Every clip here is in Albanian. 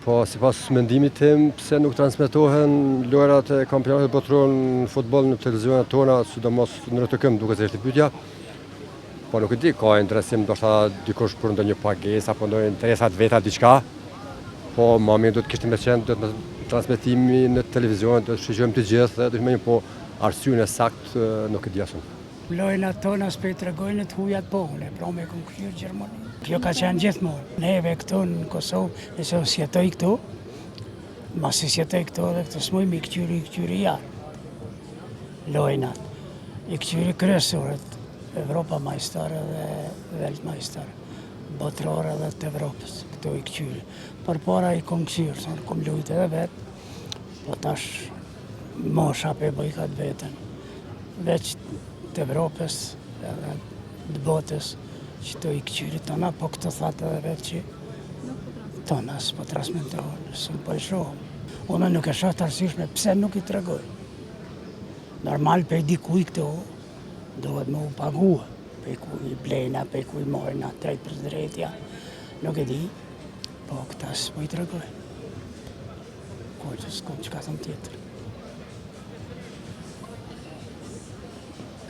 Po, sipas mendimit tim, pse nuk transmetohen lojrat e kampionatit botëror në futboll në televizionet tona, sidomos në RTK, duke se është pyetja. Po nuk e di, ka interesim ndoshta dikush për ndonjë pagesë apo ndonjë interesa të veta diçka. Po, mami do të kishte më qenë do të transmetimi në televizion, do të shiqojmë të gjithë, do të më po arsyeën e saktë nuk e di asnjë. Lojnat tona s'pe tregojnë të hujat pole, pra me kom kthyer Gjermani. Kjo ka qenë gjithmonë. Neve këtu në Kosovë, nëse o sjetoj këtu, masi sjetoj këtu dhe këtu s'moj me këqyri jarë. Lojnat. I këqyri kryesorët, Evropa majstare dhe Weltmeister, botërore dhe të Evropës, këtu i këqyri. Për para i kom këqyrë, sa në kom lujtë edhe vetë, po tash mosha pe bëjkat vetën. Veç të Evropës edhe të botës, që të i këqyrit tona, po këtë thatë edhe vetë që tona s'po transmetohen, s'më po i shohëm. Unë nuk e shoh të arsyeshme pse nuk i tregoj. Normal pe dikuj këtu, duhet me u pagua, pe ku i blejna, pe ku i mojna, drejt për drejtja, nuk e di, po këta s'po i tregoj. Ko që s'kom që ka thëmë tjetër.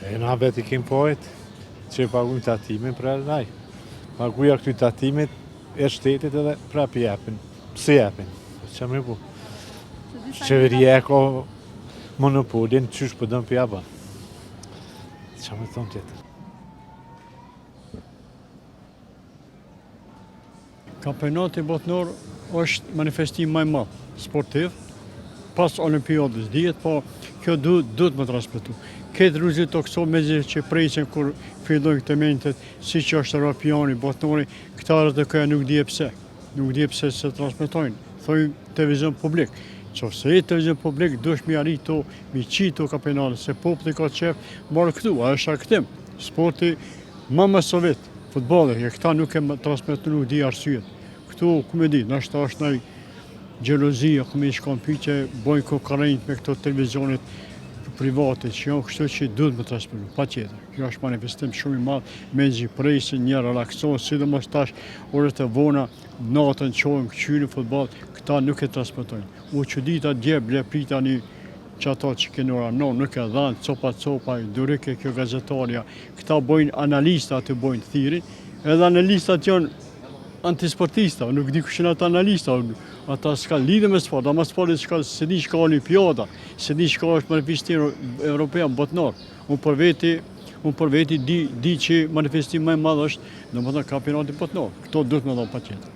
E na vetë i kemë pojtë që pagujmë tatimin për naj. Paguja këty tatimit e shtetit edhe prap jepin. Pse jepin? Që me bu? Qeveria e ka monopolin, qysh për dëmë për jabën. Që me thonë tjetër? Kampionati botëror është manifestim më i madh sportiv pas Olimpiadës dihet, po kjo duhet më transmetu. Këtë rruzit të këso mezi që presin kur fillojnë këtë mentet, si që është Europiani, botënori, këtarët e këja nuk dje pse. Nuk dje pse se transmetojnë. Thojnë televizion publik. Qofse e televizion publik, dush mi arrit to, mi qitë to kampionatë, se populli ka qef, marë këtu, a është aktim. Sporti më sovjet, futbolli, e këta nuk e transmetu, nuk di arsyet. Këtu, ku me di, nështë është nëj gjelozia, ku me i shkon pyqe, bojnë konkurrent me këto televizionit private, që janë kështu që duhet me transmetu, pa tjetër. Kjo është manifestim shumë i madh, me gjithë presin, një relakson, sidomos tash orët e vona, natën qojnë këqyri futboll, këta nuk e transmetojnë. U që dita dje ble prita një që ata që kënë ora, no, nuk e dhanë, copa, durike kjo gazetarja, këta bojnë analista të bojnë thirin, edhe analistat janë antisportista, nuk di kushin ata analista, ata s'ka lidhe me sport, ama sportit se di shka olimpiada, se di shka është manifestim evropian botënar. Unë për veti di që manifestim më i madh është, domethënë kampionati botënar. Këto duhet me dha pa tjetër.